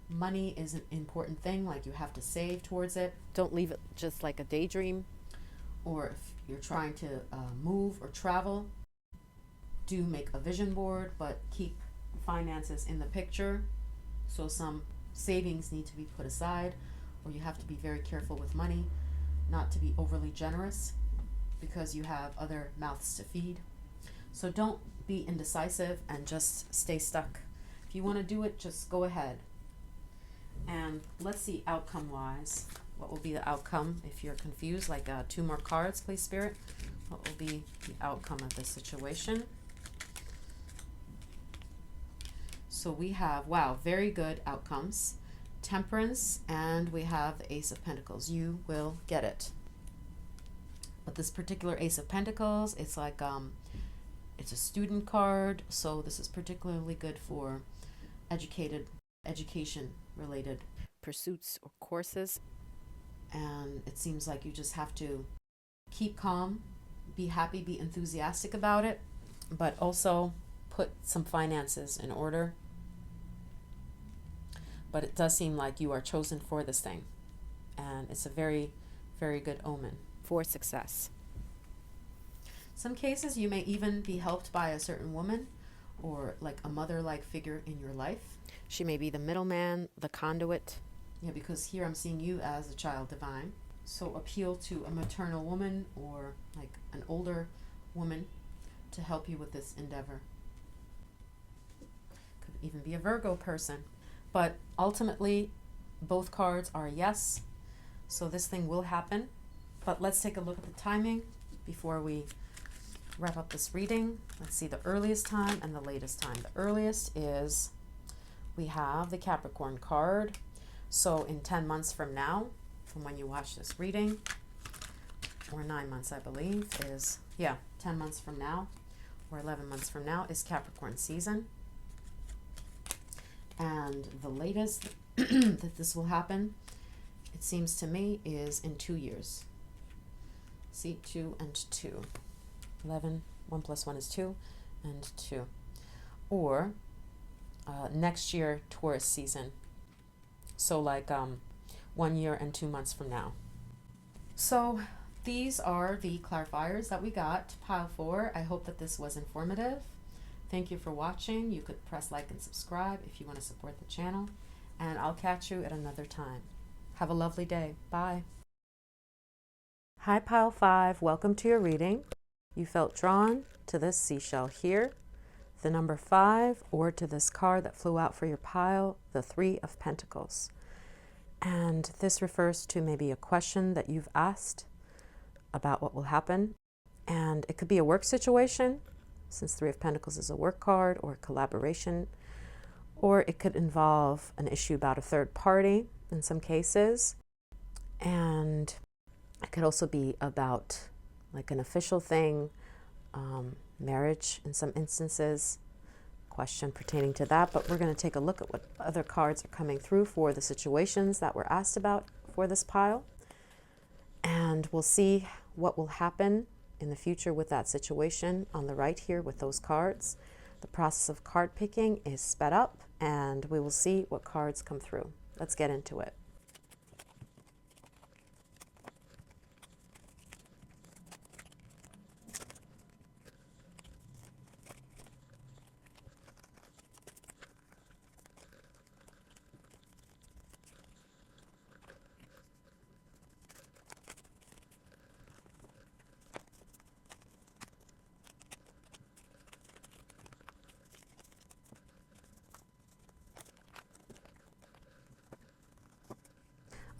money is an important thing, like you have to save towards it. Don't leave it just like a daydream. Or if you're trying to move or travel, do make a vision board, but keep finances in the picture. So some savings need to be put aside, or you have to be very careful with money, not to be overly generous because you have other mouths to feed. So don't be indecisive and just stay stuck. If you want to do it, just go ahead. And let's see outcome wise, what will be the outcome if you're confused, like 2 more cards, please, Spirit. What will be the outcome of this situation? So we have, wow, very good outcomes. Temperance, and we have the Ace of Pentacles. You will get it. But this particular Ace of Pentacles, it's like, it's a student card, so this is particularly good for education-related pursuits or courses. And it seems like you just have to keep calm, be happy, be enthusiastic about it, but also put some finances in order. But it does seem like you are chosen for this thing. And it's a very, very good omen for success. Some cases you may even be helped by a certain woman or like a mother-like figure in your life. She may be the middleman, the conduit. Yeah, because here I'm seeing you as a child divine. So appeal to a maternal woman or like an older woman to help you with this endeavor. Could even be a Virgo person. But ultimately, both cards are a yes. So this thing will happen. But let's take a look at the timing before we wrap up this reading. Let's see the earliest time and the latest time. The earliest is, we have the Capricorn card. So in 10 months from now, from when you watch this reading, or 9 months, I believe, is, yeah, 10 months from now, or 11 months from now is Capricorn season. And the latest that this will happen, it seems to me, is in 2 years. See, 2 and 2. 11, 1 plus 1 is 2, and 2. Or next year, Taurus season. So like 1 year and 2 months from now. So these are the clarifiers that we got, pile 4. I hope that this was informative. Thank you for watching. You could press like and subscribe if you want to support the channel. And I'll catch you at another time. Have a lovely day. Bye. Hi, pile 5. Welcome to your reading. You felt drawn to this seashell here, the number 5, or to this card that flew out for your pile, the 3 of Pentacles. And this refers to maybe a question that you've asked about what will happen. And it could be a work situation, since Three of Pentacles is a work card, or collaboration, or it could involve an issue about a third party in some cases. And it could also be about like an official thing, marriage in some instances, question pertaining to that. But we're going to take a look at what other cards are coming through for the situations that were asked about for this pile. And we'll see what will happen in the future with that situation on the right here with those cards. The process of card picking is sped up, and we will see what cards come through. Let's get into it.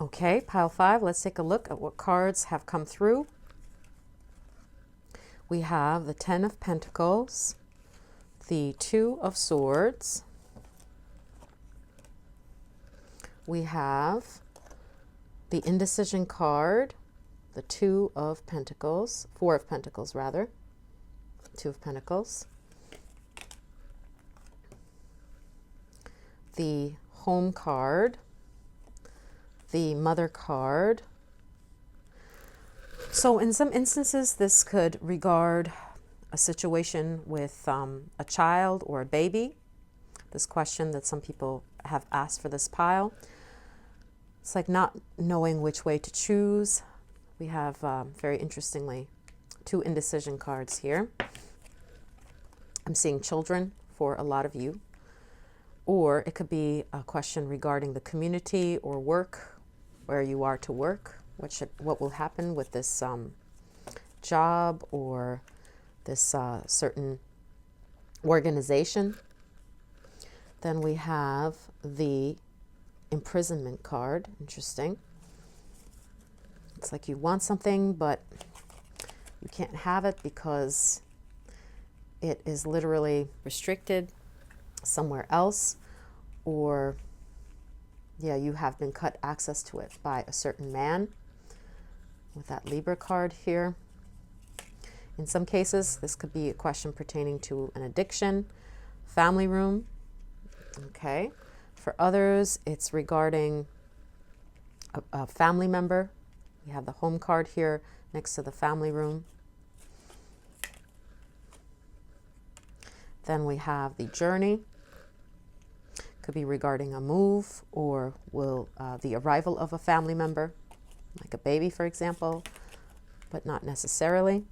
Okay, pile 5, let's take a look at what cards have come through. We have the Ten of Pentacles, the Two of Swords. We have the Indecision card, the Two of Pentacles, Four of Pentacles rather, Two of Pentacles. The Home card, the Mother card. So in some instances, this could regard a situation with a child or a baby. This question that some people have asked for this pile. It's like not knowing which way to choose. We have, very interestingly, two indecision cards here. I'm seeing children for a lot of you. Or it could be a question regarding the community or work, where you are to work, what will happen with this job or this certain organization. Then we have the Imprisonment card. Interesting. It's like you want something, but you can't have it because it is literally restricted somewhere else, or yeah, you have been cut access to it by a certain man with that Libra card here. In some cases, this could be a question pertaining to an addiction, family room. Okay. For others, it's regarding a family member. We have the Home card here next to the family room. Then we have the Journey. Could be regarding a move, or will the arrival of a family member, like a baby, for example, but not necessarily.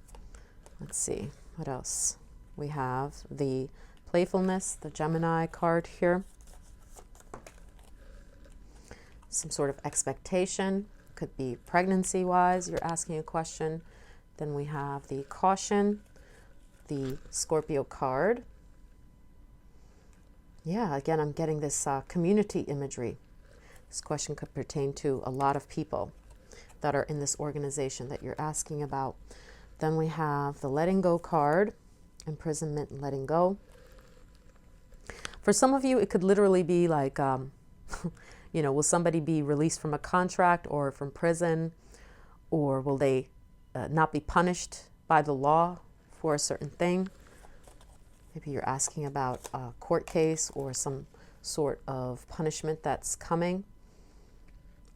Let's see, what else? We have the Playfulness, the Gemini card here. Some sort of expectation, could be pregnancy-wise, you're asking a question. Then we have the Caution, the Scorpio card. Yeah, again, I'm getting this community imagery. This question could pertain to a lot of people that are in this organization that you're asking about. Then we have the Letting Go card, Imprisonment and Letting Go. For some of you, it could literally be like, you know, will somebody be released from a contract or from prison, or will they not be punished by the law for a certain thing? Maybe you're asking about a court case or some sort of punishment that's coming.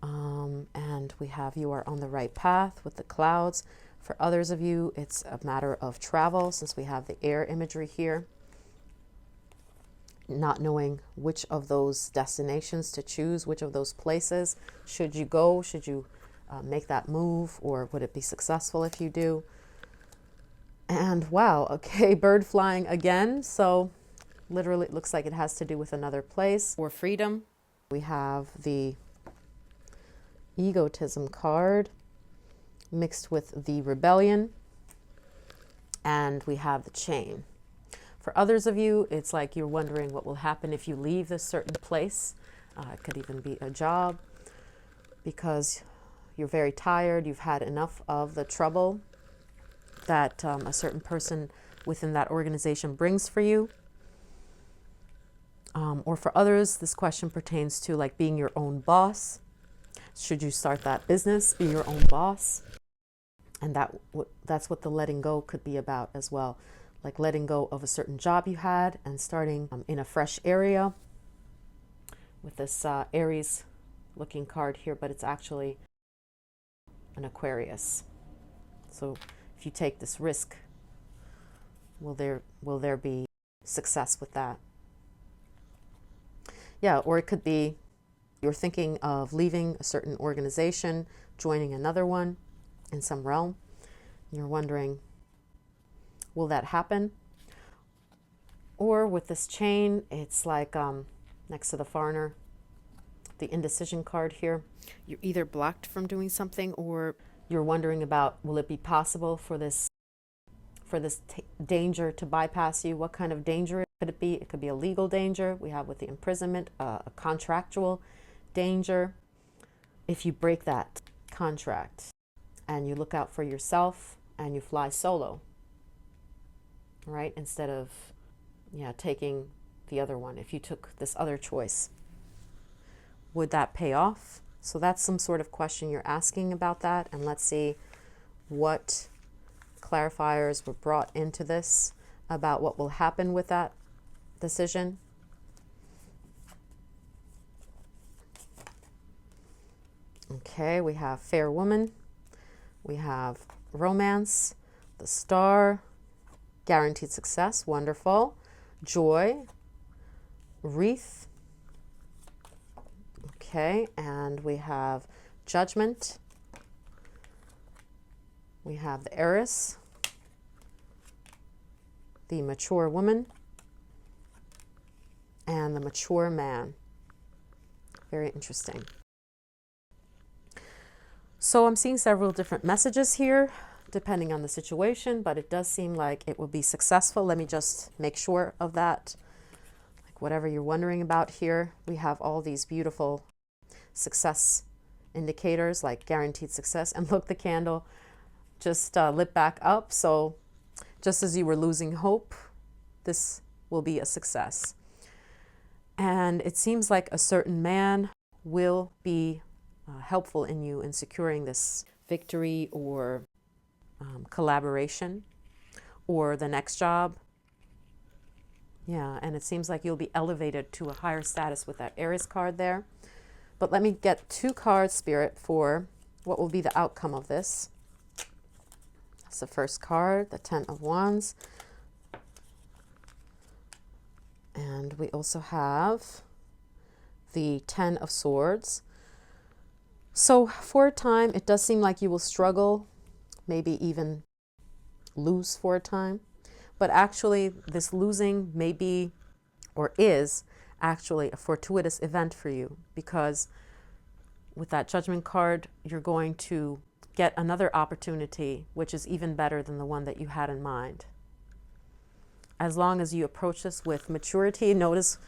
And we have You Are on the Right Path with the Clouds. For others of you, it's a matter of travel, since we have the air imagery here. Not knowing which of those destinations to choose, which of those places. Should you go? Should you make that move? Or would it be successful if you do? And wow, okay, bird flying again. So literally it looks like it has to do with another place or freedom. We have the Egotism card mixed with the Rebellion. And we have the Chain. For others of you, it's like you're wondering what will happen if you leave this certain place. It could even be a job. because you're very tired. You've had enough of the trouble that a certain person within that organization brings for you. Or for others, this question pertains to like being your own boss. Should you start that business, be your own boss? And that's what the letting go could be about as well. Like letting go of a certain job you had and starting in a fresh area with this Aries looking card here, but it's actually an Aquarius. So if you take this risk, will there be success with that? Yeah, or it could be you're thinking of leaving a certain organization, joining another one in some realm. You're wondering, will that happen? Or with this chain, it's like next to the foreigner, the indecision card here. You're either blocked from doing something, or you're wondering about, will it be possible for this danger to bypass you? What kind of danger could it be? It could be a legal danger. We have with the imprisonment, a contractual danger. If you break that contract and you look out for yourself and you fly solo, right? Instead of, taking the other one. If you took this other choice, would that pay off? So that's some sort of question you're asking about that. And let's see what clarifiers were brought into this about what will happen with that decision. Okay, we have fair woman, we have romance, the star, guaranteed success, wonderful, joy, wreath, okay, and we have judgment, we have the heiress, the mature woman, and the mature man. Very interesting. So I'm seeing several different messages here, depending on the situation, but it does seem like it will be successful. Let me just make sure of that. Like whatever you're wondering about here, we have all these beautiful success indicators, like guaranteed success. And look, the candle just lit back up. So just as you were losing hope, this will be a success. And it seems like a certain man will be helpful in you in securing this victory or collaboration or the next job. Yeah, and it seems like you'll be elevated to a higher status with that Aries card there. But let me get 2 cards, Spirit, for what will be the outcome of this. That's the first card, the 10 of Wands. And we also have the 10 of Swords. So for a time, it does seem like you will struggle, maybe even lose for a time. But actually, this losing may be, or is, actually a fortuitous event for you, because with that Judgment card, you're going to get another opportunity, which is even better than the one that you had in mind. As long as you approach this with maturity. Notice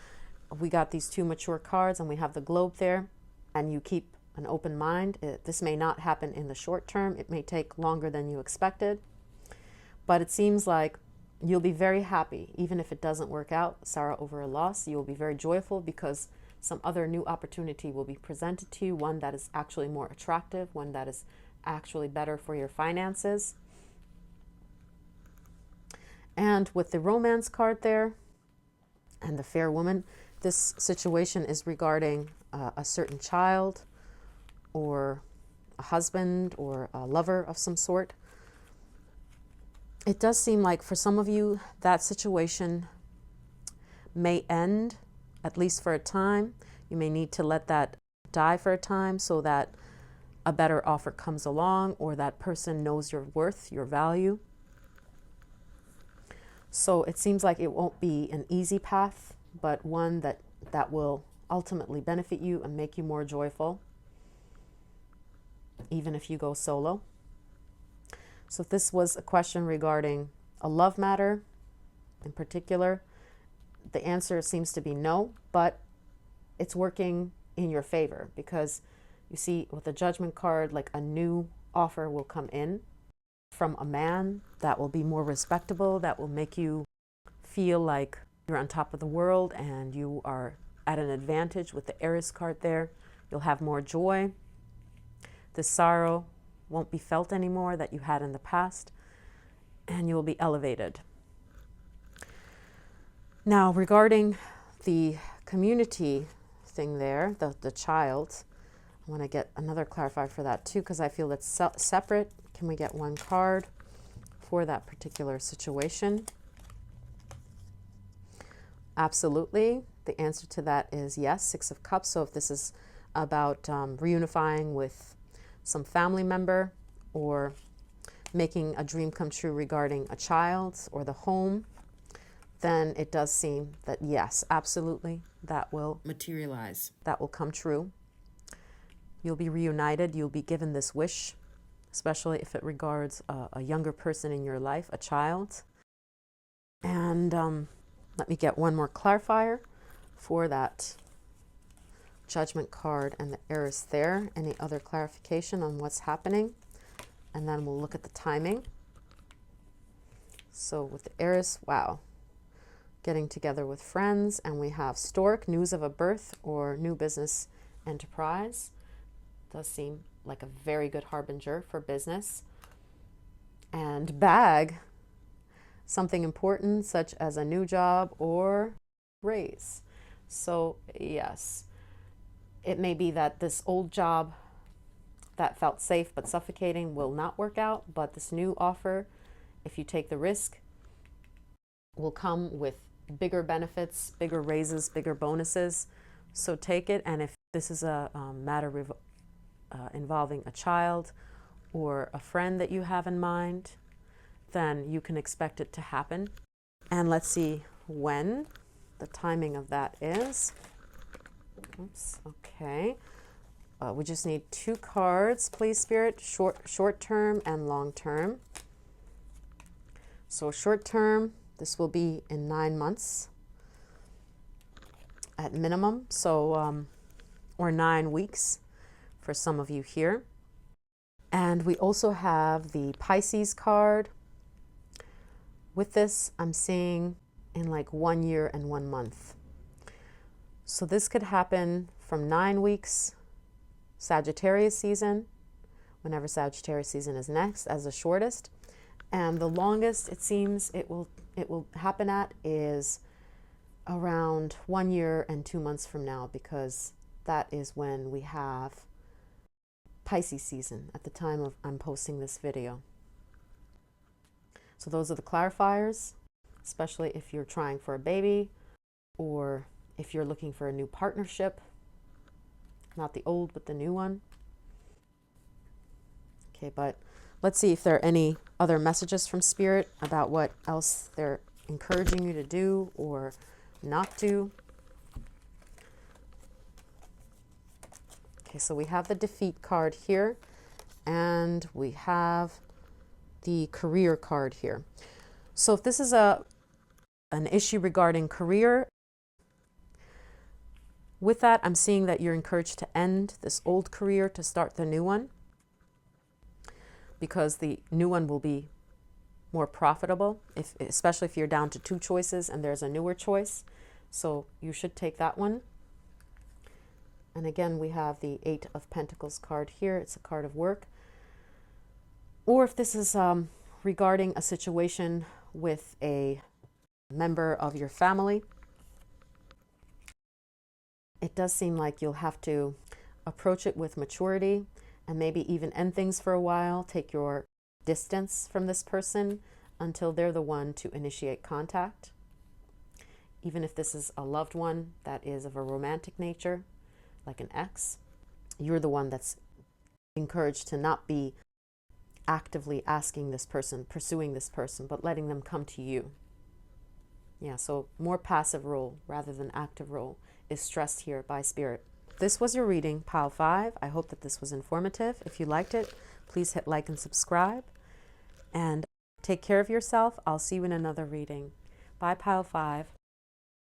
we got these 2 mature cards and we have the globe there, and you keep an open mind. This may not happen in the short term. It may take longer than you expected, but it seems like you'll be very happy. Even if it doesn't work out, sorrow over a loss, you'll be very joyful because some other new opportunity will be presented to you, one that is actually more attractive, one that is actually better for your finances. And with the romance card there and the fair woman, this situation is regarding a certain child or a husband or a lover of some sort. It does seem like for some of you, that situation may end, at least for a time. You may need to let that die for a time so that a better offer comes along, or that person knows your worth, your value. So it seems like it won't be an easy path, but one that will ultimately benefit you and make you more joyful, even if you go solo. So if this was a question regarding a love matter in particular, the answer seems to be no, but it's working in your favor, because You see with the Judgment card, like a new offer will come in from a man that will be more respectable, that will make you feel like you're on top of the world and you are at an advantage with the Eris card there. You'll have more joy. The sorrow won't be felt anymore that you had in the past, and you will be elevated. Now, regarding the community thing there, the child, I want to get another clarifier for that too, because I feel it's separate. Can we get one card for that particular situation? Absolutely. The answer to that is yes, Six of Cups. So if this is about reunifying with some family member or making a dream come true regarding a child or the home, then it does seem that yes, absolutely, that will materialize. That will come true. You'll be reunited. You'll be given this wish, especially if it regards a younger person in your life, a child. And let me get one more clarifier for that Judgment card and the Eris there. Any other clarification on what's happening? And then we'll look at the timing. So with the Eris, wow. Getting together with friends, and we have Stork, news of a birth or new business enterprise. Does seem like a very good harbinger for business. And Bag, something important such as a new job or raise. So yes, it may be that this old job that felt safe but suffocating will not work out, but this new offer, if you take the risk, will come with bigger benefits, bigger raises, bigger bonuses. So take it. And if this is a matter involving a child or a friend that you have in mind, then you can expect it to happen. And let's see when the timing of that is. Oops, okay. We just need 2 cards, please, Spirit. Short term and long term. So short term, this will be in 9 months at minimum. So, or 9 weeks for some of you here. And we also have the Pisces card. With this, I'm seeing in like 1 year and 1 month. So this could happen from 9 weeks, Sagittarius season, whenever Sagittarius season is next, as the shortest. And the longest it seems it will happen at is around 1 year and 2 months from now, because that is when we have Pisces season at the time of I'm posting this video. So those are the clarifiers, especially if you're trying for a baby or if you're looking for a new partnership, not the old, but the new one. Okay, but let's see if there are any other messages from Spirit about what else they're encouraging you to do or not do. Okay, so we have the Defeat card here, and we have the Career card here. So if this is an issue regarding career, with that, I'm seeing that you're encouraged to end this old career to start the new one, because the new one will be more profitable, especially if you're down to 2 choices and there's a newer choice. So you should take that one. And again, we have the 8 of Pentacles card here. It's a card of work. Or if this is regarding a situation with a member of your family, it does seem like you'll have to approach it with maturity and maybe even end things for a while. Take your distance from this person until they're the one to initiate contact. Even if this is a loved one that is of a romantic nature, like an ex, you're the one that's encouraged to not be actively asking this person, pursuing this person, but letting them come to you. Yeah, so more passive role rather than active role is stressed here by Spirit. This was your reading, Pile 5. I hope that this was informative. If you liked it, please hit like and subscribe. And take care of yourself. I'll see you in another reading. Bye, Pile 5.